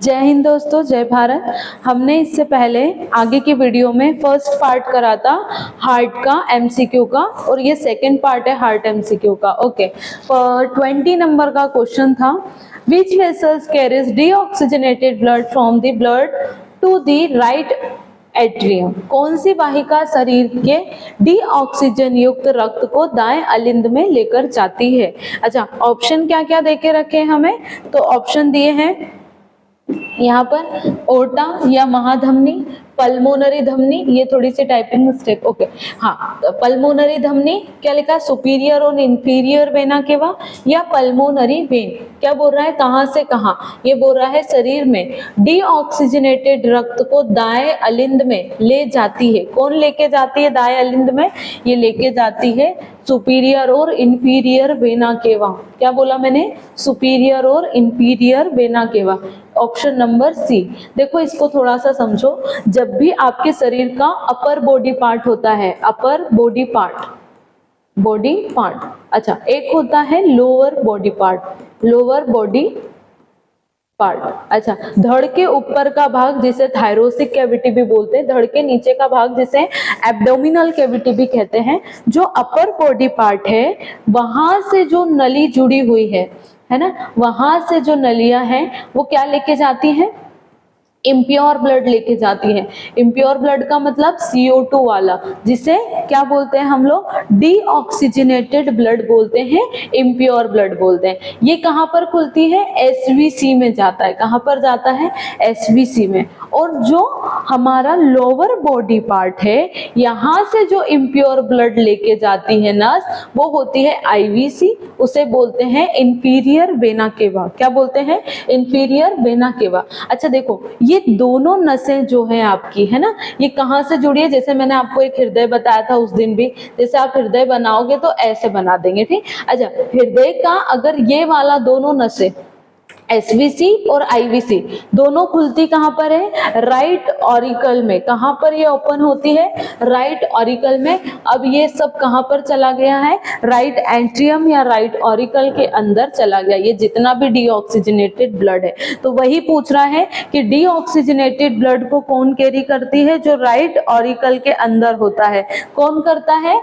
जय हिंद दोस्तों, जय भारत। हमने इससे पहले आगे की वीडियो में फर्स्ट पार्ट करा था हार्ट का एमसीक्यू का, और ये सेकंड पार्ट है हार्ट एमसीक्यू का। ओके, 20 नंबर का क्वेश्चन था, which vessels carries deoxygenated blood from the blood to the right atrium. कौन सी वाहिका शरीर के डीऑक्सीजन युक्त रक्त को दाएं अलिंद में लेकर जाती है। अच्छा, ऑप्शन क्या क्या देके रखे हैं हमें, तो ऑप्शन दिए हैं यहाँ पर ओटा या महाधमनी, पल्मोनरी धमनी, ये थोड़ी सी टाइपिंग मिस्टेक। ओके, हाँ, पल्मोनरी धमनी क्या लिखा, सुपीरियर और इंफीरियर वेना केवा, या पल्मोनरी वेन। क्या बोल रहा है, कहाँ से कहाँ, ये बोल रहा है शरीर में डीऑक्सीजनेटेड रक्त को दाएं अलिंद में ले जाती है। कौन लेके जाती है दाएं अलिंद में, ये लेके जाती है सुपीरियर और इंफीरियर वेना केवा। क्या बोला मैंने, सुपीरियर और inferior vena cava. Option number C. देखो इसको थोड़ा सा समझो, जब भी आपके शरीर का अपर बॉडी पार्ट होता है, अपर बॉडी पार्ट, अच्छा, एक होता है lower body part, lower body part. अच्छा, धड़ के ऊपर का भाग जिसे थायरोसिक कैविटी भी बोलते हैं, धड़ के नीचे का भाग जिसे एब्डोमिनल कैविटी भी कहते हैं। जो अपर बॉडी पार्ट है वहां से जो नली जुड़ी हुई है ना, वहां से जो नलियां हैं वो क्या लेके जाती हैं, इम्प्योर ब्लड लेके जाती है। इम्प्योर ब्लड का मतलब CO2 वाला, जिसे क्या बोलते हैं हम लोग, डीऑक्सीजनेटेड ब्लड बोलते हैं, इम्प्योर ब्लड बोलते हैं। ये कहाँ पर खुलती है, SVC में जाता है। कहाँ पर जाता है, SVC में। और जो हमारा लोअर बॉडी पार्ट है, यहाँ से जो इम्प्योर ब्लड लेके जाती है नस, वो होती है IVC, उसे बोलते हैं इंफीरियर वेना केवा। क्या बोलते हैं, इंफीरियर वेना केवा। अच्छा देखो, ये दोनों नसें जो है आपकी, है ना, ये कहाँ से जुड़ी है, जैसे मैंने आपको एक हृदय बताया था उस दिन भी, जैसे आप हृदय बनाओगे तो ऐसे बना देंगे, ठीक। अच्छा, हृदय का अगर ये वाला दोनों नसें SVC और IVC दोनों खुलती कहाँ पर है, राइट ऑरिकल में। कहाँ पर ये ओपन होती है, राइट ऑरिकल में। अब ये सब कहाँ पर चला गया है, राइट एंट्रियम या राइट ऑरिकल के अंदर चला गया, ये जितना भी डीऑक्सीजनेटेड ब्लड है। तो वही पूछ रहा है कि डीऑक्सीजनेटेड ब्लड को कौन कैरी करती है, जो राइट ऑरिकल के अंदर होता है। कौन करता है,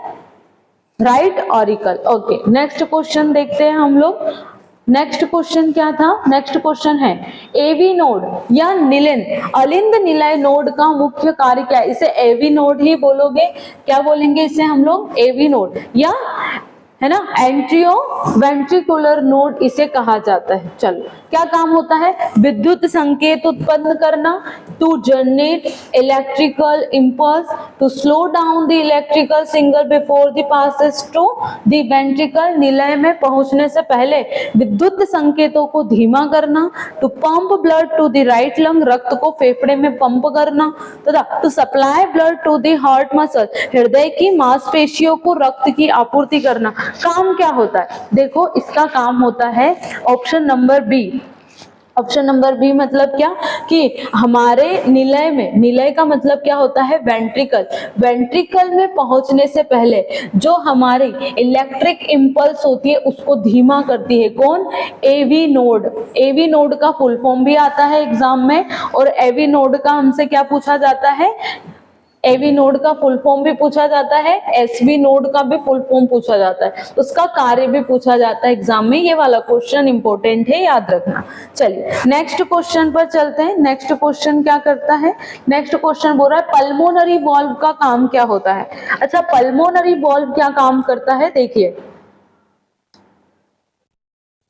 right auricle. Okay, next question देखते हैं हम लोग। नेक्स्ट क्वेश्चन क्या था, नेक्स्ट क्वेश्चन है एवी नोड या निलिन अलिंद निलय नोड का मुख्य कार्य क्या है। इसे एवी नोड ही बोलोगे, क्या बोलेंगे इसे हम लोग, एवी नोड, या है ना एंट्रियो वेंट्रिकुलर नोड इसे कहा जाता है। चलो, क्या काम होता है, विद्युत संकेत उत्पन्न करना, to generate electrical impulse, to slow down the electrical signal before the passes to the ventricle. निलय में पहुंचने से पहले विद्युत संकेतों को धीमा करना, to pump blood to the right lung, रक्त को फेफड़े में पंप करना, तथा to supply blood to the heart muscle, हृदय की मांसपेशियों को रक्त की आपूर्ति करना। काम क्या होता है, देखो इसका काम होता है option number B. Option number B मतलब क्या, कि हमारे निलय में, निलय का मतलब क्या होता है, वेंट्रिकल। वेंट्रिकल में पहुंचने से पहले जो हमारी इलेक्ट्रिक इंपल्स होती है उसको धीमा करती है। कौन, एवी नोड। एवी नोड का फुल फॉर्म भी आता है एग्जाम में, और एवी नोड का हमसे क्या पूछा जाता है, एवी नोड का फुल फॉर्म भी पूछा जाता है, एसवी नोड का भी फुल फॉर्म पूछा जाता है, उसका कार्य भी पूछा जाता है एग्जाम में। ये वाला क्वेश्चन इंपॉर्टेंट है, याद रखना। चलिए नेक्स्ट क्वेश्चन पर चलते हैं। नेक्स्ट क्वेश्चन क्या करता है, नेक्स्ट क्वेश्चन बोल रहा है पल्मोनरी वॉल्व का काम क्या होता है। अच्छा, पल्मोनरी वॉल्व क्या काम करता है, देखिए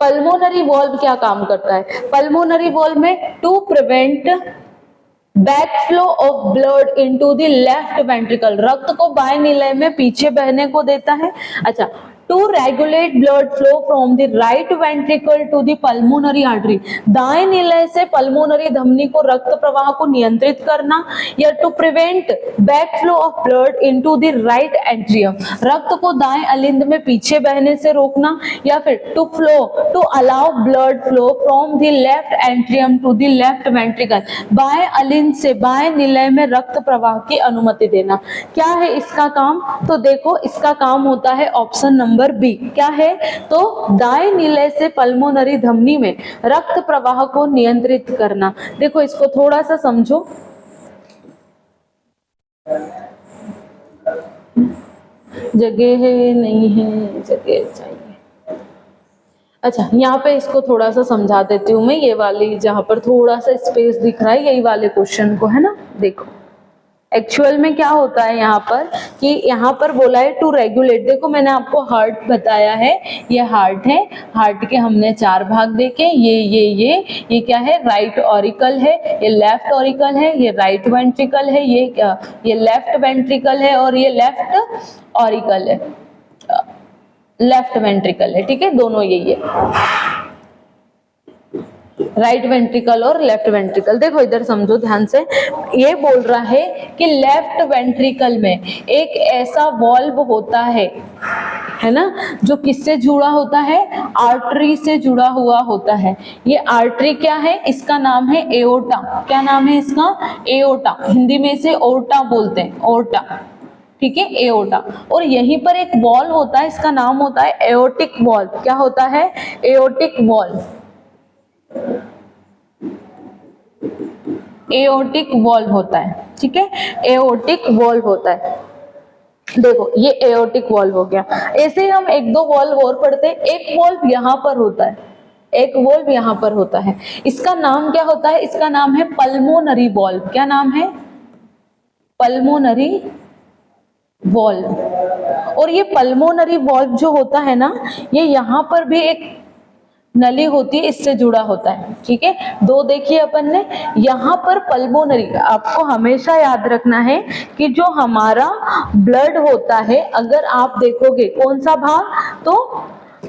पल्मोनरी वॉल्व क्या काम करता है। पल्मोनरी वॉल्व में to prevent backflow of blood into the left ventricle, रक्त को बाएं निलय में पीछे बहने को देता है। अच्छा, to regulate blood flow from the right ventricle to the pulmonary artery, दाएं निलय से पल्मोनरी धमनी को रक्त प्रवाह को नियंत्रित करना, या to prevent backflow of blood into the right atrium, रक्त को दाएं अलिंद में पीछे बहने से रोकना, या फिर to allow blood flow from the left atrium to the left ventricle, बाएं अलिंद से बाएं निलय में रक्त प्रवाह की अनुमति देना। क्या है इसका काम, तो देखो इसका काम होता है ऑप्शन नंबर नंबर बी क्या है, तो दाएं नीले से पल्मोनरी धमनी में रक्त प्रवाह को नियंत्रित करना। देखो इसको थोड़ा सा समझो, जगह है नहीं है, जगह चाहिए। अच्छा यहाँ पे इसको थोड़ा सा समझा देती हूँ मैं, ये वाली जहाँ पर थोड़ा सा स्पेस दिख रहा है यही वाले क्वेश्चन को, है ना। देखो एक्चुअल में क्या होता है यहाँ पर कि यहाँ पर बोला है टू रेगुलेट। देखो मैंने आपको हार्ट बताया है, ये हार्ट है, हार्ट के हमने 4 भाग देखे, ये क्या है, राइट ऑरिकल है, ये लेफ्ट ऑरिकल है, ये राइट वेंट्रिकल है, ये लेफ्ट वेंट्रिकल है और ये लेफ्ट ऑरिकल है, लेफ्ट वेंट्रिकल है, ठीक है, दोनों यही है, राइट वेंट्रिकल और लेफ्ट वेंट्रिकल। देखो इधर समझो ध्यान से, ये बोल रहा है कि लेफ्ट वेंट्रिकल में एक ऐसा वॉल्व होता है ना, जो किससे जुड़ा होता है, आर्टरी से जुड़ा हुआ होता है। ये आर्टरी क्या है, इसका नाम है एओर्टा। क्या नाम है इसका, एओर्टा, हिंदी में इसे ओर्टा बोलते हैं, ओर्टा, ठीक है, एओर्टा। और यहीं पर एक वॉल्व होता है, इसका नाम होता है एओर्टिक वॉल्व। क्या होता है, एओर्टिक वॉल्व, एओर्टिक वॉल्व होता है, ठीक है, एओर्टिक वॉल्व होता है। देखो ये एओर्टिक वॉल्व हो गया। ऐसे ही हम 1-2 वॉल्व और पढ़ते हैं। एक वॉल्व यहाँ पर होता है, एक वॉल्व यहाँ पर होता है, इसका नाम क्या होता है, इसका नाम है पल्मोनरी वॉल्व। क्या नाम है, पल्मोनरी वॉल्व। और ये पल्मोनरी वॉल्व जो होता है ना, ये यहाँ पर भी एक नली होती है, इससे जुड़ा होता है, ठीक है। 2 देखिए अपन ने, यहाँ पर पल्मोनरी, आपको हमेशा याद रखना है कि जो हमारा ब्लड होता है, अगर आप देखोगे कौन सा भाग, तो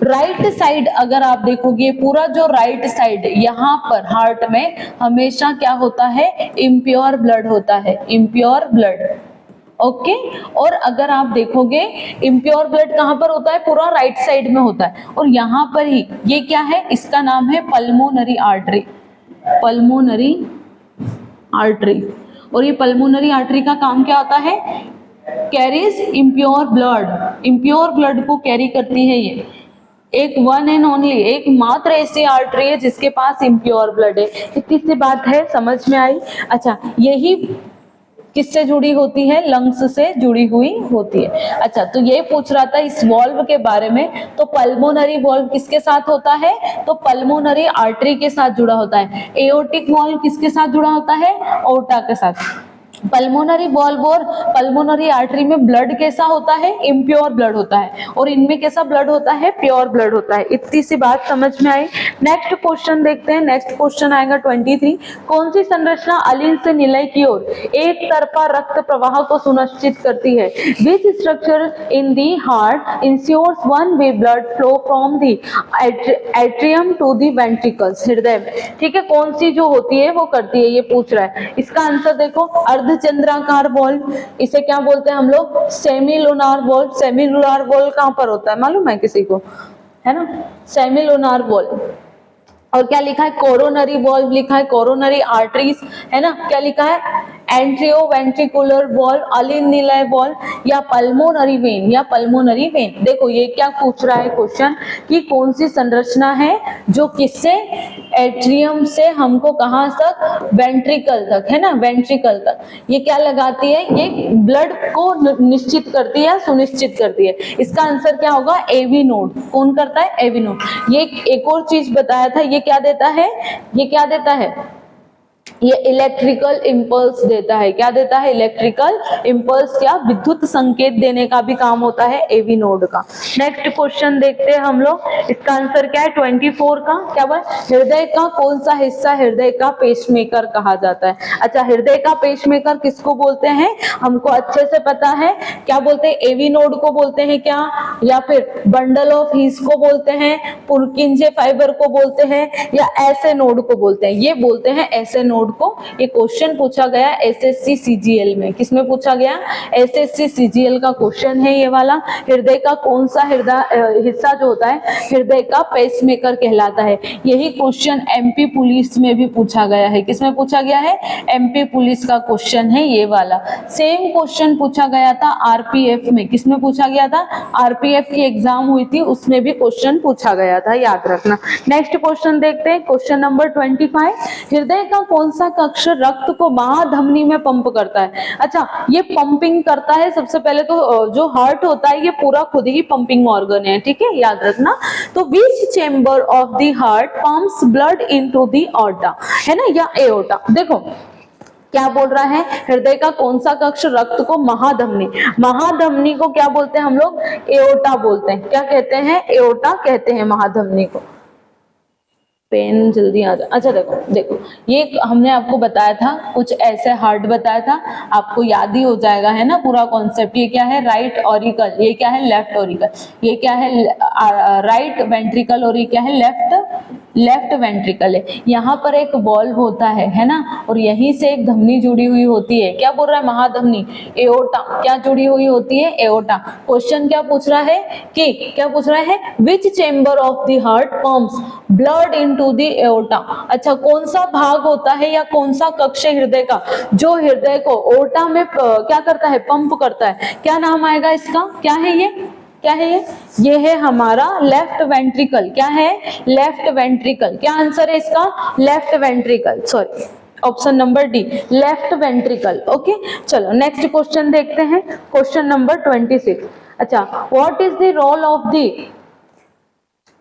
राइट साइड, अगर आप देखोगे पूरा जो राइट साइड यहाँ पर हार्ट में हमेशा क्या होता है, इम्प्योर ब्लड होता है, इम्प्योर ब्लड, ओके। और अगर आप देखोगे इम्प्योर ब्लड कहाँ पर होता है, पूरा राइट साइड में होता है। और यहाँ पर ही ये क्या है, इसका नाम है पल्मोनरी आर्टरी, पल्मोनरी आर्टरी। और ये पल्मोनरी आर्टरी का काम क्या होता है, carries impure blood, impure blood को कैरी करती है। ये एक वन एंड ओनली, एक मात्र ऐसी आर्टरी है जिसके पास इम्प्योर ब्लड है। इतनी सी बात है, समझ में आई। अच्छा यही किससे जुड़ी होती है, लंग्स से जुड़ी हुई होती है। अच्छा तो ये पूछ रहा था इस वॉल्व के बारे में, तो पल्मोनरी वॉल्व किसके साथ होता है, तो पल्मोनरी आर्टरी के साथ जुड़ा होता है। एओर्टिक वॉल्व किसके साथ जुड़ा होता है, ओर्टा के साथ। पल्मोनरी वॉल्व और पल्मोनरी आर्टरी में ब्लड कैसा होता है, इम्प्योर ब्लड होता है, और इनमें कैसा ब्लड होता है, प्योर ब्लड होता है। इतनी सी बात समझ में आई। नेक्स्ट क्वेश्चन देखते हैं। नेक्स्ट क्वेश्चन आएगा 23। कौन सी संरचना अलिंद से निलय की ओर एक तरफा रक्त प्रवाह को सुनिश्चित करती है। Which structure in the heart ensures one way blood flow from the atrium to the ventricles, हृदय में, ठीक है, कौन सी जो होती है वो करती है, ये पूछ रहा है। इसका आंसर देखो, अर्धचंद्राकार वॉल्व, इसे क्या बोलते हैं हम लोग, सेमिलुनार वॉल्व। सेमिलुनार वॉल्व कहाँ पर होता है मालूम है किसी को, है ना, सेमिलुनार वॉल्व। और क्या लिखा है, कोरोनरी वॉल्व लिखा है, कोरोनरी आर्टरीज, है ना। क्या लिखा है, एंट्रियो वेंट्रिकुलर वॉल्व, अलिंद निलय वॉल्व, या पल्मोनरी वेन, या पल्मोनरी वेन। देखो ये क्या पूछ रहा है क्वेश्चन कि कौन सी संरचना है जो किससे, एट्रियम से हमको कहां तक, वेंट्रिकल तक, है ना, वेंट्रिकल तक। ये क्या लगाती है, ये ब्लड को निश्चित करती है, सुनिश्चित करती है। इसका आंसर क्या होगा, एवी नोड। कौन करता है, एवी नोड। ये एक और चीज बताया था, ये क्या देता है, ये क्या देता है, ये इलेक्ट्रिकल इंपल्स देता है। क्या देता है, इलेक्ट्रिकल इंपल्स, क्या विद्युत संकेत देने का भी काम होता है एवी नोड का। नेक्स्ट क्वेश्चन देखते हैं हम लोग। इसका आंसर क्या है 24 का, क्या बोला, हृदय का कौन सा हिस्सा हृदय का पेसमेकर कहा जाता है। अच्छा हृदय का पेसमेकर किसको बोलते हैं, हमको अच्छे से पता है, क्या बोलते हैं, एवी नोड को बोलते हैं क्या, या फिर बंडल ऑफ हीस को बोलते हैं, पुरकिंजे फाइबर को बोलते हैं, या ऐसे नोड को बोलते हैं, ये बोलते हैं ऐसे नोड नोड को, ये क्वेश्चन पूछा गया एसएससी सीजीएल में। किसमें पूछा गया? एसएससी सीजीएल का क्वेश्चन है ये वाला। हृदय का कौन सा हिस्सा जो होता है हृदय का पेसमेकर कहलाता है? यही क्वेश्चन एमपी पुलिस में भी पूछा गया है। किसमें पूछा गया है? एमपी पुलिस का क्वेश्चन है ये वाला। सेम क्वेश्चन पूछा गया था आरपीएफ में। किसमें पूछा गया था? आरपीएफ की एग्जाम हुई थी उसमें भी क्वेश्चन पूछा गया था, याद रखना। नेक्स्ट क्वेश्चन देखते हैं, क्वेश्चन नंबर 25। हृदय का कौन सा कक्ष रक्त को महाधमनी में पंप करता है? अच्छा, ये पंपिंग करता है। सबसे पहले तो जो हार्ट होता है ये पूरा खुद ही पंपिंग ऑर्गन है, ठीक है, याद रखना। तो which chamber of the heart pumps blood into the aorta, है ना, या एओर्टा। देखो क्या बोल रहा है, हृदय का कौन सा कक्ष रक्त को महाधमनी को क्या बोलते हैं हम लोग? एओर्टा बोलते हैं। क्या कहते हैं? एओर्टा कहते हैं महाधमनी को। पेन जल्दी आ जाए। अच्छा देखो ये हमने आपको बताया था, कुछ ऐसे हार्ट बताया था, आपको याद ही हो जाएगा, है ना, पूरा कॉन्सेप्ट। ये क्या है? राइट ऑरिकल, ये क्या है? लेफ्ट ऑरिकल, ये क्या है? राइट वेंट्रिकल, और ये क्या है? लेफ्ट वेंट्रिकल है। यहाँ पर एक वॉल्व होता है ना, और यहीं से एक धमनी जुड़ी हुई होती है। क्या बोल रहा है? महाधमनी, एओर्टा। क्या जुड़ी हुई होती है? एओर्टा। क्वेश्चन क्या पूछ रहा है कि क्या पूछ रहा है? Which chamber of the heart pumps blood into the aorta. अच्छा, कौन सा भाग होता है या कौन सा कक्ष है हृदय का जो हृदय को एओर्टा में क्या करता है? पंप करता है। क्या नाम आएगा इसका? क्या है ये? क्या है ये? ये है हमारा लेफ्ट वेंट्रिकल। क्या है? Left ventricle. क्या आंसर है इसका? Left ventricle, sorry, option number D, left ventricle. Okay, चलो नेक्स्ट क्वेश्चन देखते हैं, क्वेश्चन नंबर 26। अच्छा, what is the role of the,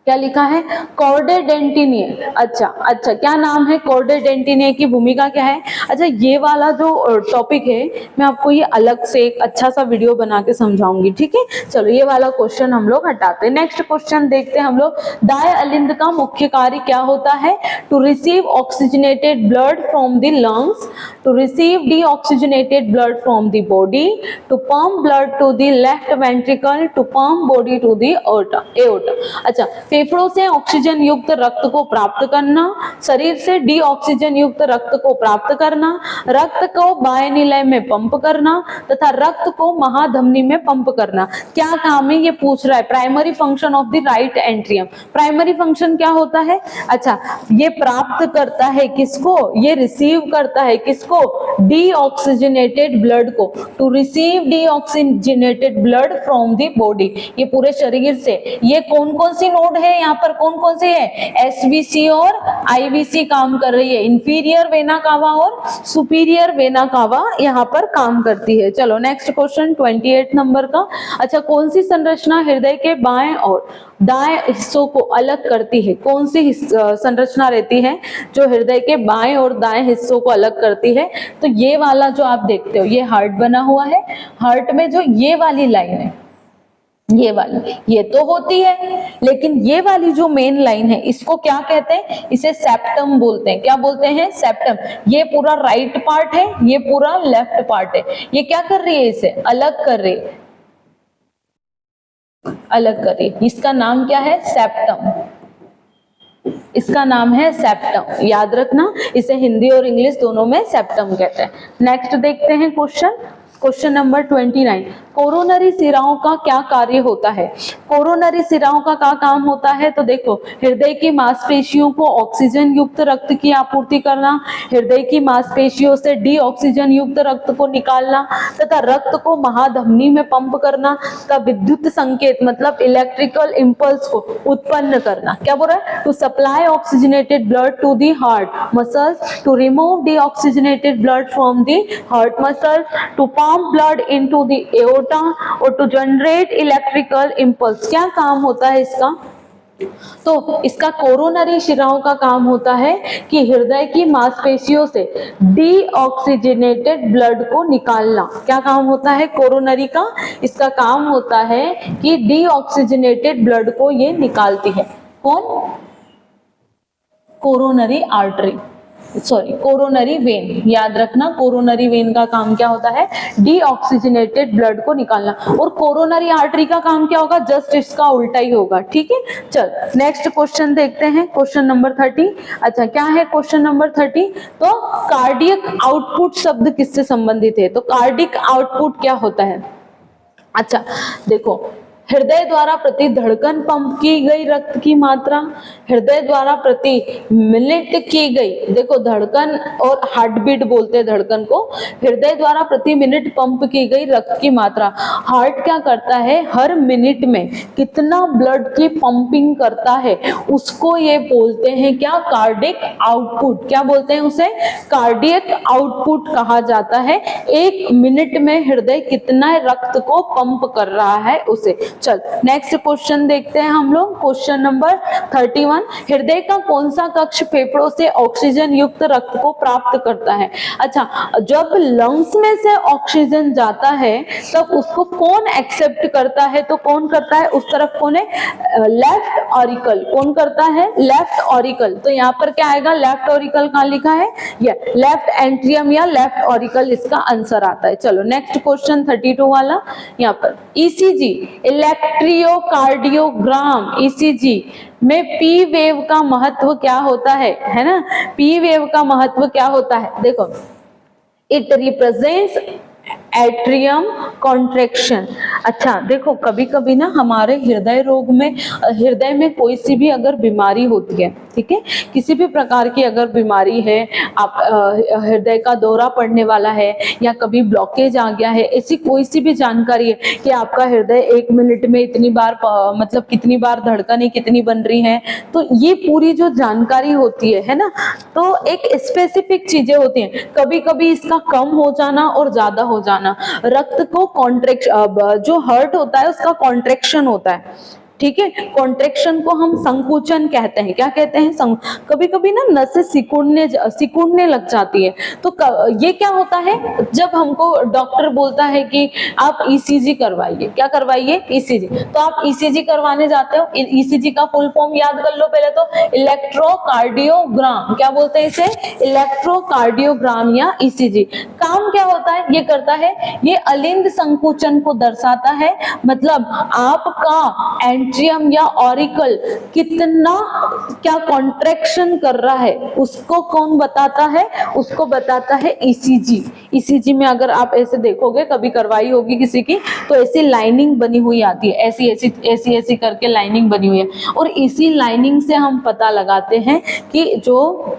क्या लिखा है? कॉर्डे डेंटिनिए। अच्छा, क्या नाम है? कॉर्डे डेंटिनिए की भूमिका क्या है? अच्छा, ये वाला जो टॉपिक है मैं आपको ये अलग से एक अच्छा सा वीडियो बना के समझाऊंगी, ठीक है। चलो ये वाला क्वेश्चन हम लोग हटाते हैं। नेक्स्ट क्वेश्चन देखते हैं हम लोग। दाएं अलिंद का मुख्य कार्य क्या होता है? To receive oxygenated blood from the lungs, to receive deoxygenated blood from the body, to pump blood to the left ventricle, to pump body to the aorta. अच्छा, फेफड़ों से ऑक्सीजन युक्त रक्त को प्राप्त करना, शरीर से डीऑक्सीजन युक्त रक्त को प्राप्त करना, रक्त को बाह्य निलय में पंप करना तथा रक्त को महाधमनी में पंप करना। क्या काम है ये पूछ रहा है। Primary function of the right atrium. Primary function क्या होता है? अच्छा, ये प्राप्त करता है किसको? ये रिसीव करता है किसको? डीऑक्सीजनेटेड ब्लड को। To receive deoxygenated blood from the body, ये पूरे शरीर से। ये कौन कौन सी नोड है यहाँ पर? कौन कौन से है? एसवीसी और आईवीसी काम कर रही है। इंफीरियर वेना कावा और सुपीरियर वेना कावा यहाँ पर काम करती है। चलो नेक्स्ट क्वेश्चन 28 नंबर का। अच्छा, कौन सी संरचना हृदय के बाएं और दाएं हिस्सों को अलग करती है? कौन सी संरचना रहती है जो हृदय के बाएं और दाएं हिस्सों को अलग करती है? तो ये वाला जो आप देखते हो, ये हार्ट बना हुआ है। हार्ट में जो ये वाली लाइन है, ये वाली, ये तो होती है, लेकिन ये वाली जो मेन लाइन है इसको क्या कहते हैं? इसे सेप्टम बोलते हैं। क्या बोलते हैं? सेप्टम। ये पूरा राइट पार्ट है, ये पूरा लेफ्ट पार्ट है। ये क्या कर रही है? इसे अलग कर रही है, अलग कर रही है। इसका नाम क्या है? सेप्टम। इसका नाम है सेप्टम, याद रखना। इसे हिंदी और इंग्लिश दोनों में सेप्टम कहते हैं। नेक्स्ट देखते हैं क्वेश्चन नंबर 29। कोरोनरी सिराओं का क्या कार्य होता है? कोरोनरी सिराओं का क्या काम होता है? तो देखो, हृदय की मांसपेशियों को ऑक्सीजन युक्त रक्त की आपूर्ति करना, हृदय की मांसपेशियों से डीऑक्सीजन युक्त रक्त को निकालना तथा रक्त को महाधमनी में पंप करना का विद्युत संकेत मतलब इलेक्ट्रिकल इंपल्स को उत्पन्न करना। क्या बोल रहा है? To supply oxygenated blood to the heart muscles, to remove deoxygenated blood from the heart muscles, to pump blood into the aorta और टू जनरेट इलेक्ट्रिकल इंपल्स। क्या काम होता है इसका? तो इसका कोरोनरी शिराओं का काम होता है कि हृदय की मांसपेशियों से डीऑक्सीजनेटेड ब्लड को निकालना। क्या काम होता है कोरोनरी का? इसका काम होता है कि डीऑक्सीजनेटेड ब्लड को ये निकालती है। कौन? Coronary artery. Sorry coronary when, याद रखना कोरोनरी वेन का काम क्या होता है, डीऑक्सीजनेटेड ब्लड को निकालना, और कोरोनरी आर्टरी का काम क्या होगा, जस्ट इसका उल्टा ही होगा, ठीक है। चल नेक्स्ट क्वेश्चन देखते हैं, क्वेश्चन नंबर 30। अच्छा क्या है क्वेश्चन नंबर 30, तो कार्डियक आउटपुट शब्द किससे संबंधित है, तो कार्डियक आउटपुट क्या होता है। अच्छा देखो, हृदय द्वारा प्रति धड़कन पंप की गई रक्त की मात्रा, हृदय द्वारा प्रति मिनट की गई, देखो धड़कन और हार्ट बीट बोलते हैं धड़कन को, हृदय द्वारा प्रति मिनट पंप की गई रक्त की मात्रा। हार्ट क्या करता है, हर मिनट में कितना ब्लड की पंपिंग करता है उसको ये बोलते हैं क्या, कार्डियक आउटपुट, क्या बोलते हैं उसे, कार्डियक आउटपुट कहा जाता है। एक मिनट में हृदय कितना रक्त को पंप कर रहा है उसे। चल नेक्स्ट क्वेश्चन देखते हैं हम लोग, क्वेश्चन नंबर 31। हृदय का कौन सा कक्ष फेफड़ों से ऑक्सीजन युक्त रक्त को प्राप्त करता है। अच्छा जब लंग्स में से ऑक्सीजन जाता है तब उसको कौन एक्सेप्ट करता है, तो कौन करता है, उस तरफ कौन है, लेफ्ट ऑरिकल, कौन करता है, लेफ्ट ऑरिकल। तो यहाँ पर क्या आएगा, लेफ्ट ऑरिकल कहाँ लिखा है, ये लेफ्ट एंट्रियम या लेफ्ट ऑरिकल इसका आंसर आता है। चलो नेक्स्ट क्वेश्चन 32 वाला, यहाँ पर ईसीजी, इलेक्ट्रियोकार्डियोग्राम, ईसीजी में पी वेव का महत्व क्या होता है ना, पी वेव का महत्व क्या होता है, देखो इट रिप्रेजेंट्स एट्रियम कॉन्ट्रैक्शन। अच्छा देखो कभी कभी ना हमारे हृदय रोग में, हृदय में कोई सी भी अगर बीमारी होती है, ठीक है, किसी भी प्रकार की अगर बीमारी है, आप हृदय का दौरा पड़ने वाला है या कभी ब्लॉकेज आ गया है, ऐसी कोई सी भी जानकारी है कि आपका हृदय एक मिनट में इतनी बार मतलब कितनी बार धड़कनें कितनी बन रही हैं, तो ये पूरी जो जानकारी होती है ना, तो एक स्पेसिफिक चीजें होती हैं, कभी कभी इसका कम हो जाना और ज्यादा हो जाना, रक्त को कॉन्ट्रैक्शन, जो हार्ट होता है उसका कॉन्ट्रैक्शन होता है, ठीक है, कॉन्ट्रैक्शन को हम संकुचन कहते हैं, क्या कहते हैं, कभी कभी ना नसें सिकुड़ने लग जाती है, तो ये क्या होता है, जब हमको डॉक्टर बोलता है कि आप ईसीजी करवाइए, क्या करवाइए, ईसीजी, तो आप ईसीजी करवाने जाते हो, ईसीजी का फुल फॉर्म याद कर लो पहले तो, इलेक्ट्रोकार्डियोग्राम, क्या बोलते हैं इसे, इलेक्ट्रोकार्डियोग्राम या ईसीजी। काम क्या होता है, ये करता है, ये अलिंद संकुचन को दर्शाता है, मतलब आपका एंट्रियम या ऑरिकल कितना क्या कॉन्ट्रैक्शन कर रहा है उसको कौन बताता है, उसको बताता है ईसीजी। ईसीजी में अगर आप ऐसे देखोगे, कभी करवाई होगी किसी की, तो ऐसी लाइनिंग बनी हुई आती है, ऐसी ऐसी ऐसी ऐसी करके लाइनिंग बनी हुई है, और इसी लाइनिंग से हम पता लगाते हैं कि जो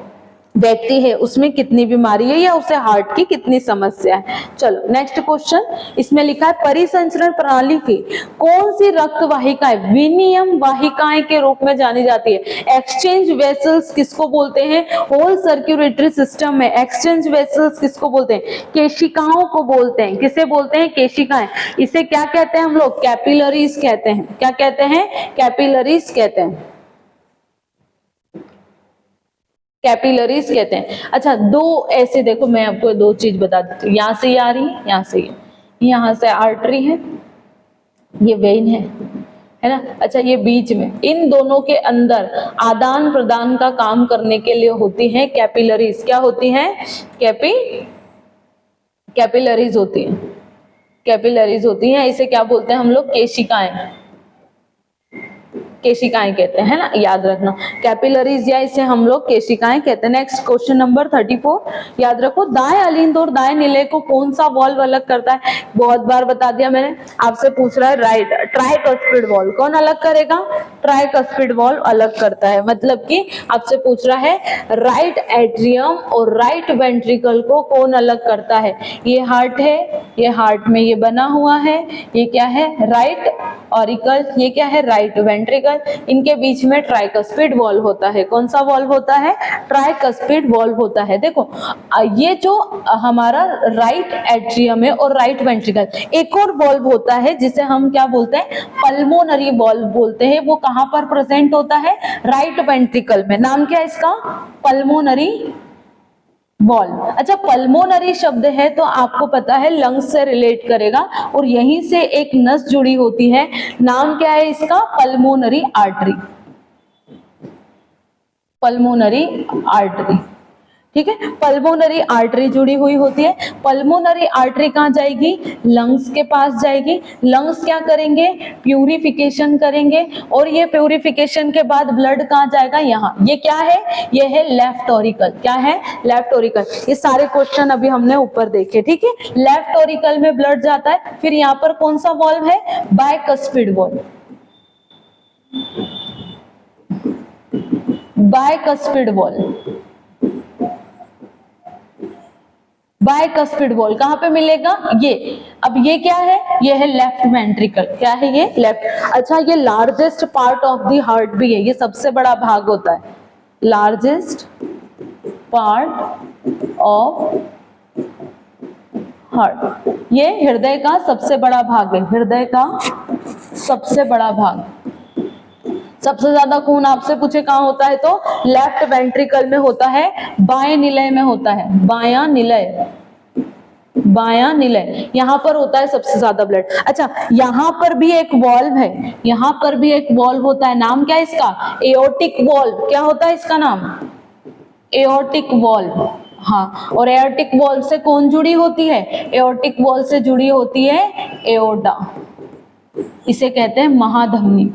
व्यक्ति है उसमें कितनी बीमारी है या उसे हार्ट की कितनी समस्या है। चलो नेक्स्ट क्वेश्चन, इसमें लिखा है परिसंचरण प्रणाली की कौन सी रक्त वाहिकाएं विनियम वाहिकाएं के रूप में जानी जाती है। एक्सचेंज वेसल्स किसको बोलते हैं, होल सर्कुलेटरी सिस्टम में एक्सचेंज वेसल्स किसको बोलते हैं, केशिकाओं को बोलते हैं, किसे बोलते हैं, केशिकाएं। इसे क्या कहते हैं हम लोग, कैपिलरीज कहते हैं, क्या कहते हैं, कैपिलरीज कहते हैं, कैपिलरीज कहते हैं। अच्छा दो ऐसे देखो, मैं आपको दो चीज बता देती हूँ, यहाँ से ये आ रही है, यहाँ से ये, यहाँ से आर्टरी है, ये वेन है ना। अच्छा ये बीच में, इन दोनों के अंदर आदान प्रदान का काम करने के लिए होती है कैपिलरीज, क्या होती हैं, कैपिलरीज होती हैं, कैपिलरीज होती हैं। इसे क्या बोलते हैं हम लोग, केशिकाएं, केशिकाएं कहते हैं ना, याद रखना, कैपिलरीज या इसे हम लोग केशिकाएं कहते हैं। नेक्स्ट क्वेश्चन नंबर 34, याद रखो दाएं अलिंद और दाएं निलय को कौन सा वॉल्व अलग करता है, बहुत बार बता दिया मैंने, आपसे पूछ रहा है राइट ट्राइकस्पिड वॉल्व, कौन अलग करेगा, ट्राइकस्पिड वॉल्व अलग करता है, मतलब कि आपसे पूछ रहा है राइट एट्रियम और राइट वेंट्रिकल को कौन अलग करता है। ये हार्ट है, ये हार्ट में ये बना हुआ है, ये क्या है, राइट ऑरिकल, ये क्या है, राइट वेंट्रिकल, इनके बीच में ट्राइकस्पिड वॉल्व होता है। कौन सा वॉल्व होता है, ट्राइकस्पिड वॉल्व होता है। देखो ये जो हमारा राइट एट्रियम है और राइट वेंट्रिकल, एक और वॉल्व होता है जिसे हम क्या बोलते हैं, पल्मोनरी वॉल्व बोलते हैं, वो कहां पर प्रेजेंट होता है, राइट वेंट्रिकल में। नाम क्या है इसका, पल्मोनरी वॉल्व। अच्छा पल्मोनरी शब्द है तो आपको पता है लंग्स से रिलेट करेगा, और यहीं से एक नस जुड़ी होती है, नाम क्या है इसका, पल्मोनरी आर्टरी, पल्मोनरी आर्टरी, ठीक है। पल्मोनरी आर्टरी जुड़ी हुई होती है। पल्मोनरी आर्टरी कहाँ जाएगी? लंग्स के पास जाएगी। लंग्स क्या करेंगे? प्यूरिफिकेशन करेंगे, और ये प्यूरिफिकेशन के बाद ब्लड कहाँ जाएगा? यहाँ। ये क्या है? ये है लेफ्ट ऑरिकल। क्या है? Left auricle. ये सारे क्वेश्चन अभी हमने ऊपर देखे, ठीक है। लेफ्ट ऑरिकल में ब्लड जाता है। फिर यहाँ पर कौन सा वॉल्व है? Bicuspid valve. Bicuspid valve. Bicuspid wall कहां पे मिलेगा? ये। अब ये क्या है? ये है लेफ्ट वेंट्रिकल। क्या है ये? लेफ्ट। अच्छा, ये largest part of the heart भी है, ये सबसे बड़ा भाग होता है। लार्जेस्ट पार्ट ऑफ हार्ट, ये हृदय का सबसे बड़ा भाग है। हृदय का सबसे बड़ा भाग। सबसे ज्यादा खून आपसे पूछे कहां होता है तो लेफ्ट वेंट्रिकल में होता है, बाएं निलय में होता है। बायां निलय, बायां निलय, यहां पर होता है सबसे ज्यादा ब्लड। अच्छा, यहां पर भी एक वॉल्व है। यहां पर भी एक वॉल्व होता है। नाम क्या है इसका? Aortic valve. क्या होता है इसका नाम? Aortic valve. हाँ, और एओर्टिक वॉल्व से कौन जुड़ी होती है? एओर्टिक वॉल्व से जुड़ी होती है एओर्टा। इसे कहते हैं महाधमनी।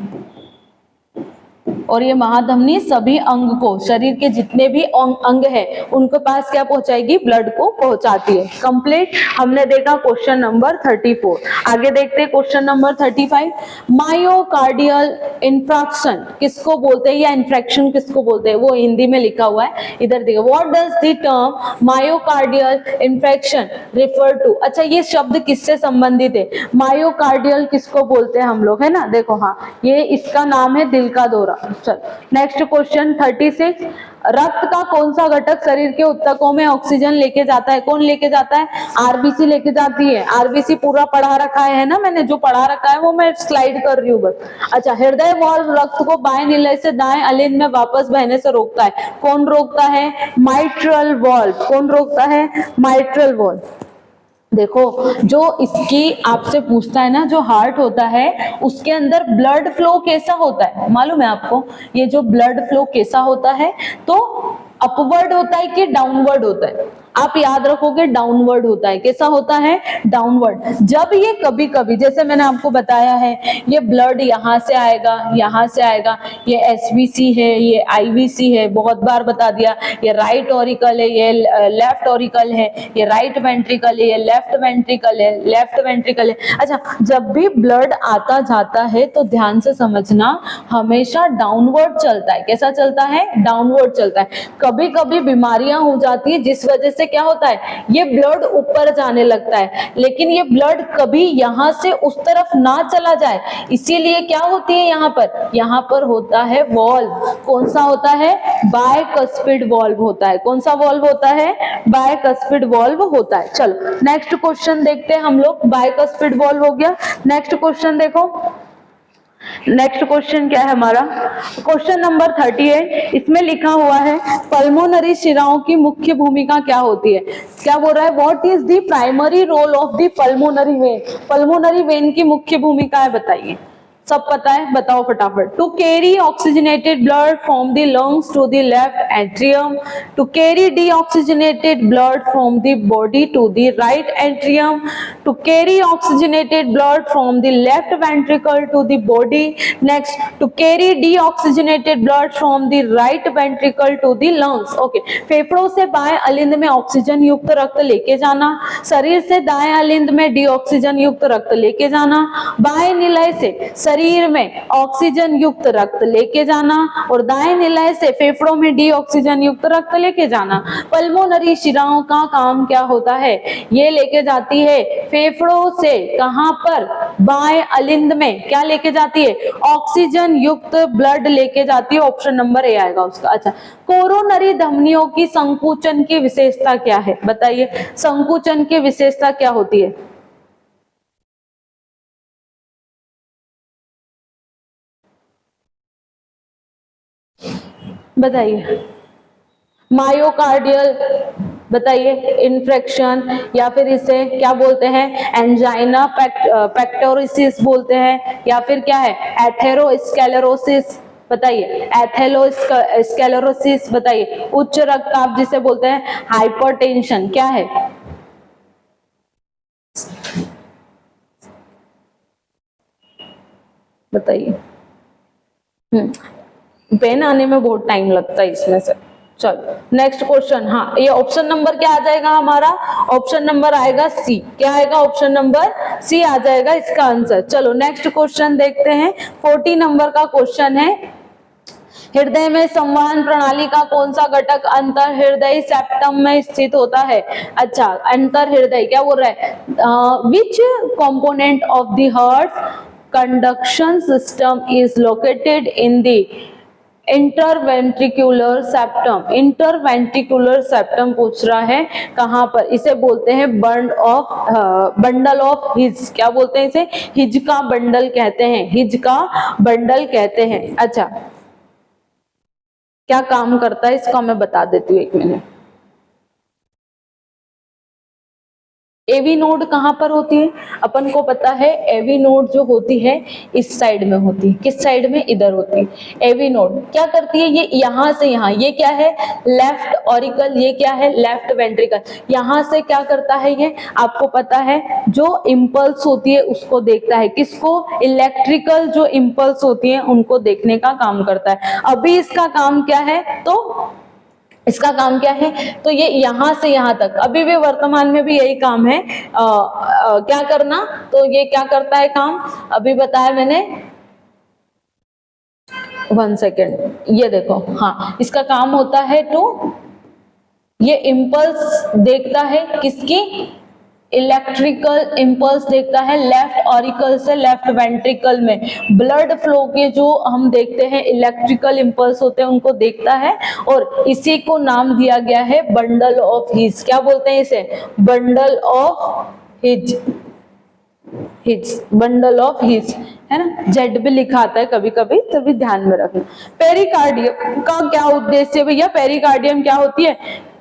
और ये महाधमनी सभी अंग को, शरीर के जितने भी अंग है उनके पास क्या पहुंचाएगी? ब्लड को पहुंचाती है। कंप्लीट। हमने देखा क्वेश्चन नंबर 34। आगे देखते हैं क्वेश्चन नंबर 35। मायोकार्डियल इंफ्रैक्शन किसको बोलते हैं, या इंफ्रैक्शन किसको बोलते हैं? वो हिंदी में लिखा हुआ है, इधर देखो। What does the term myocardial infraction refer to? अच्छा, ये शब्द किससे संबंधित है? मायोकार्डियल किसको बोलते हैं हम लोग, है ना? देखो, हाँ, ये इसका नाम है दिल का दौरा। चल, नेक्स्ट क्वेश्चन 36। रक्त का कौन सा घटक शरीर के ऊतकों में ऑक्सीजन लेके जाता है? कौन लेके जाता है? आरबीसी लेके जाती है। आरबीसी पूरा पढ़ा रखा है ना मैंने, जो पढ़ा रखा है वो मैं स्लाइड कर रही हूँ बस। अच्छा, हृदय वाल्व रक्त को बाएं निलय से दाएं अलिंद में वापस बहने से रोकता है। कौन रोकता है? Mitral valve. कौन रोकता है? Mitral valve. देखो, जो इसकी आपसे पूछता है ना, जो हार्ट होता है उसके अंदर ब्लड फ्लो कैसा होता है मालूम है आपको? ये जो ब्लड फ्लो कैसा होता है, तो अपवर्ड होता है कि डाउनवर्ड होता है? आप याद रखोगे डाउनवर्ड होता है। कैसा होता है? डाउनवर्ड। जब ये कभी कभी, जैसे मैंने आपको बताया है, ये ब्लड यहाँ से आएगा, यहाँ से आएगा, ये एसवीसी है, ये आईवीसी है, बहुत बार बता दिया। ये राइट ऑरिकल है, ये लेफ्ट ऑरिकल है, ये राइट वेंट्रिकल है, ये लेफ्ट वेंट्रिकल है, लेफ्ट वेंट्रिकल है। अच्छा, जब भी ब्लड आता जाता है तो ध्यान से समझना, हमेशा डाउनवर्ड चलता है। कैसा चलता है? डाउनवर्ड चलता है। कभी कभी बीमारियां हो जाती है जिस वजह से क्या होता है? ये ब्लड ऊपर जाने लगता है, लेकिन ये ब्लड कभी यहां से उस तरफ ना चला जाए, इसीलिए क्या होती है यहाँ पर? यहाँ पर होता है वॉल्व। कौन सा होता है? बायकस्पिड वॉल्व होता है। कौन सा वॉल्व होता है? बायकस्पिड वॉल्व होता है। चलो, नेक्स्ट क्वेश्चन देखते हैं हम लोग। बायकस्पिड वॉल्व हो गया। नेक्स्ट क्वेश्चन देखो। नेक्स्ट क्वेश्चन क्या है हमारा? Question number 38। इसमें लिखा हुआ है पल्मोनरी शिराओं की मुख्य भूमिका क्या होती है? क्या बोल रहा है? What is the primary role of the pulmonary vein? Pulmonary vein की मुख्य भूमिका है, बताइए। सब पता है? बताओ फटाफट। To carry oxygenated blood from the lungs to the left atrium, to carry deoxygenated blood from the body to the right atrium, to carry oxygenated blood from the left ventricle to the body. Next, to carry deoxygenated blood from the right ventricle to the lungs. Okay, फेफड़ों से बाएं अलिंद में oxygen युक्त रक्त लेके जाना, शरीर से दाएं अलिंद में डीऑक्सीजन युक्त रक्त लेके जाना, बाएं निलय से शरीर में ऑक्सीजन युक्त रक्त लेके जाना, और दाएं निलय से फेफड़ों में डीऑक्सीजन युक्त रक्त लेके जाना। पल्मोनरी शिराओं का काम क्या होता है? ये लेके जाती है फेफड़ों से, कहां पर? बाएं अलिंद में। क्या लेके जाती है? ऑक्सीजन युक्त ब्लड लेके जाती है। ऑप्शन नंबर ए आएगा उसका। अच्छा, कोरोनरी धमनियों की संकुचन की विशेषता क्या है? बताइए, संकुचन की विशेषता क्या होती है? बताइए। मायोकार्डियल, बताइए, इन्फेक्शन, या फिर इसे क्या बोलते हैं? एंजाइना पेक्टोरिसिस बोलते हैं, या फिर क्या है? एथेरोस्क्लेरोसिस। बताइए। एथेरोस्क्लेरोसिस बताइए। उच्च रक्तचाप जिसे बोलते हैं हाइपरटेंशन क्या है? बताइए। पेन आने में बहुत टाइम लगता है इसमें से। चलो नेक्स्ट क्वेश्चन। हाँ, ये ऑप्शन नंबर क्या आ जाएगा हमारा? ऑप्शन नंबर आएगा सी। क्या आएगा? ऑप्शन नंबर सी आ जाएगा इसका आंसर। चलो नेक्स्ट क्वेश्चन देखते हैं। 40 नंबर का क्वेश्चन है, हृदय में संवहन प्रणाली का कौन सा घटक अंतर हृदय सेप्टम में स्थित होता है? अच्छा, अंतर हृदय क्या बोल रहा है? विच component of the heart conduction system is located in the interventricular septum. Interventricular septum पूछ रहा है कहां पर? इसे बोलते हैं बंडल ऑफ हिज। क्या बोलते हैं इसे? हिज का बंडल कहते हैं। हिज का बंडल कहते हैं। अच्छा, क्या काम करता है इसका मैं बता देती हूँ, एक मिनट। एवी नोड कहां पर होती है? अपन को पता है एवी नोड जो होती है इस साइड में होती है। किस साइड में? इधर होती है। एवी नोड क्या करती है? ये यहां से यहां, ये क्या है? Left auricle. ये क्या है? Left ventricle. यहां से क्या करता है ये? आपको पता है जो इम्पल्स होती है उसको देखता है। किसको? इलेक्ट्रिकल जो इम्पल्स होती है उनको देखने का काम करता है। अभी इसका काम क्या है? तो इसका काम क्या है? तो ये यहां से यहां तक अभी भी वर्तमान में भी यही काम है। क्या करना? तो ये क्या करता है काम? अभी बताया मैंने। 1 सेकेंड, ये देखो। हाँ, इसका काम होता है ये इम्पल्स देखता है। किसकी? इलेक्ट्रिकल इम्पल्स देखता है लेफ्ट ऑरिकल से लेफ्ट वेंट्रिकल में। ब्लड फ्लो के जो हम देखते हैं इलेक्ट्रिकल इम्पल्स होते हैं उनको देखता है, और इसी को नाम दिया गया है बंडल ऑफ हिज। क्या बोलते हैं इसे? Bundle of his. Bundle of his है ना। जेड भी लिखा आता है कभी कभी, तभी ध्यान में रखना। पेरिकार्डियम का क्या उद्देश्य भैया? पेरिकार्डियम क्या होती है?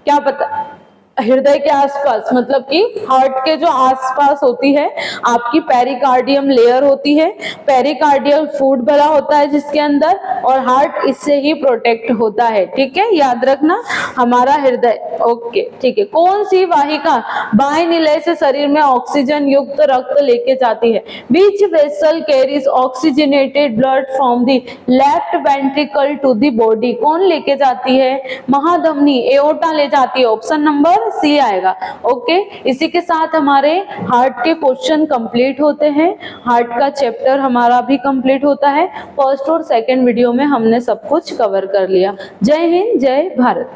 क्या पता? हृदय के आसपास, मतलब कि हार्ट के जो आसपास होती है आपकी पेरिकार्डियम लेयर होती है। पेरिकार्डियम फूड भरा होता है जिसके अंदर, और हार्ट इससे ही प्रोटेक्ट होता है। ठीक है, याद रखना हमारा हृदय। ओके, ठीक है। कौन सी वाहिका बाएं निलय से शरीर में ऑक्सीजन युक्त रक्त लेके जाती है? Which vessel carries oxygenated blood from the left ventricle to the body? कौन लेके जाती है? महाधमनी, एओर्टा ले जाती है। ऑप्शन नंबर सी आएगा। ओके, इसी के साथ हमारे हार्ट के क्वेश्चन कंप्लीट होते हैं। हार्ट का चैप्टर हमारा भी कंप्लीट होता है। फर्स्ट और सेकंड वीडियो में हमने सब कुछ कवर कर लिया। जय हिंद, जय भारत।